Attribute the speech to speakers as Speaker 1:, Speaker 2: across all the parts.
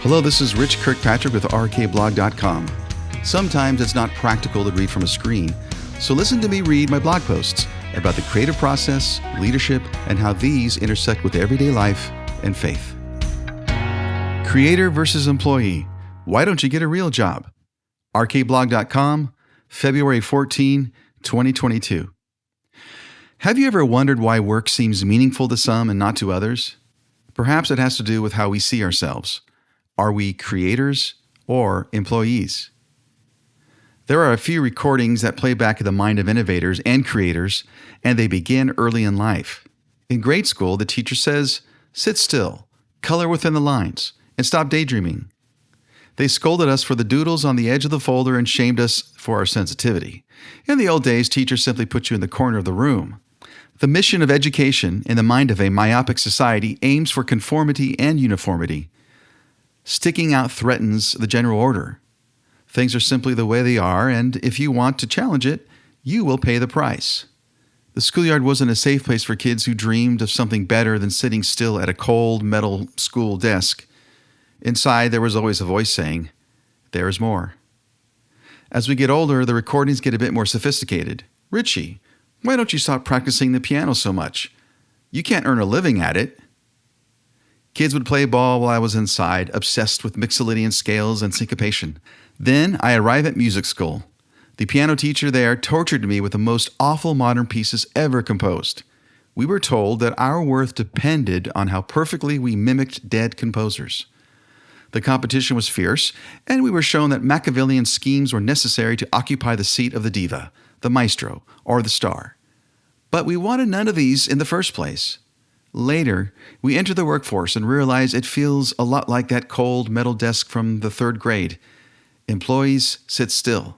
Speaker 1: Hello, this is Rich Kirkpatrick with rkblog.com. Sometimes it's not practical to read from a screen, so listen to me read my blog posts about the creative process, leadership, and how these intersect with everyday life and faith. Creator versus employee. Why don't you get a real job? rkblog.com, February 14, 2022. Have you ever wondered why work seems meaningful to some and not to others? Perhaps it has to do with how we see ourselves. Are we creators or employees? There are a few recordings that play back the mind of innovators and creators, and they begin early in life. In grade school, the teacher says, "Sit still, color within the lines, and stop daydreaming." They scolded us for the doodles on the edge of the folder and shamed us for our sensitivity. In the old days, teachers simply put you in the corner of the room. The mission of education in the mind of a myopic society aims for conformity and uniformity. Sticking out threatens the general order. Things are simply the way they are, and if you want to challenge it, you will pay the price. The schoolyard wasn't a safe place for kids who dreamed of something better than sitting still at a cold metal school desk. Inside, there was always a voice saying, "There is more." As we get older, the recordings get a bit more sophisticated. "Richie, why don't you stop practicing the piano so much? You can't earn a living at it." Kids would play ball while I was inside, obsessed with mixolydian scales and syncopation. Then I arrive at music school. The piano teacher there tortured me with the most awful modern pieces ever composed. We were told that our worth depended on how perfectly we mimicked dead composers. The competition was fierce, and we were shown that Machiavellian schemes were necessary to occupy the seat of the diva, the maestro, or the star. But we wanted none of these in the first place. Later, we enter the workforce and realize it feels a lot like that cold metal desk from the third grade. Employees sit still.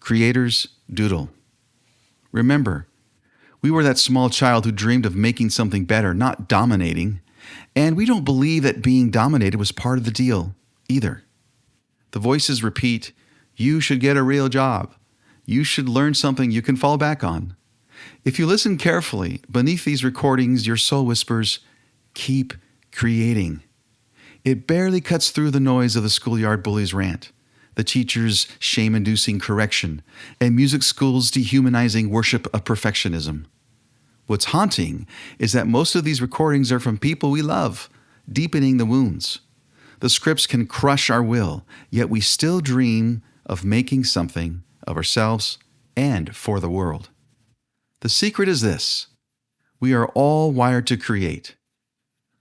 Speaker 1: Creators doodle. Remember, we were that small child who dreamed of making something better, not dominating. And we don't believe that being dominated was part of the deal either. The voices repeat, "You should get a real job. You should learn something you can fall back on." If you listen carefully, beneath these recordings, your soul whispers, "Keep creating." It barely cuts through the noise of the schoolyard bully's rant, the teacher's shame-inducing correction, and music school's dehumanizing worship of perfectionism. What's haunting is that most of these recordings are from people we love, deepening the wounds. The scripts can crush our will, yet we still dream of making something of ourselves and for the world. The secret is this: we are all wired to create.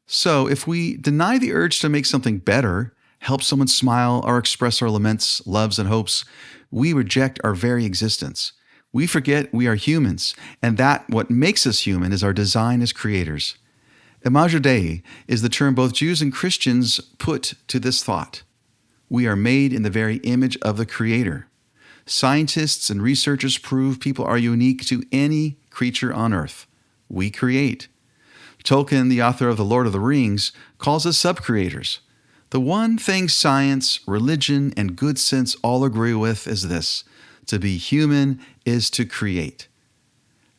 Speaker 1: So if we deny the urge to make something better, help someone smile, or express our laments, loves, and hopes, we reject our very existence. We forget we are humans, and that what makes us human is our design as creators. Imago Dei is the term both Jews and Christians put to this thought. We are made in the very image of the Creator. Scientists and researchers prove people are unique to any creature on earth. We create. Tolkien, the author of The Lord of the Rings, calls us sub-creators. The one thing science, religion, and good sense all agree with is this: to be human is to create.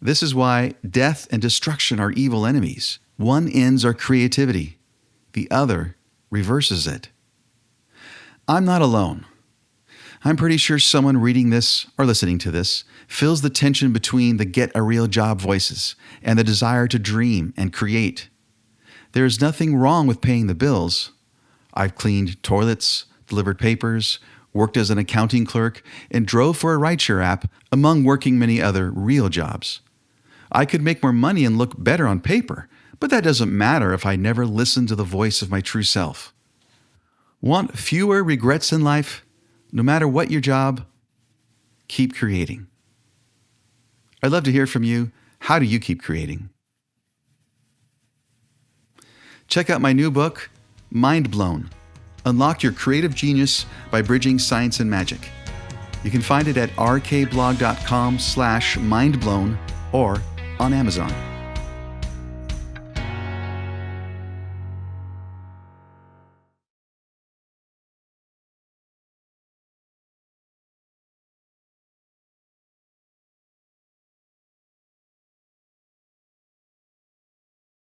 Speaker 1: This is why death and destruction are evil enemies. One ends our creativity. The other reverses it. I'm not alone. I'm pretty sure someone reading this or listening to this feels the tension between the get a real job voices and the desire to dream and create. There is nothing wrong with paying the bills. I've cleaned toilets, delivered papers, worked as an accounting clerk, and drove for a rideshare app, among working many other real jobs. I could make more money and look better on paper, but that doesn't matter if I never listen to the voice of my true self. Want fewer regrets in life? No matter what your job, keep creating. I'd love to hear from you. How do you keep creating? Check out my new book, MINDBLOWN. Unlock your creative genius by bridging science and magic. You can find it at rkblog.com/mindblown or on Amazon.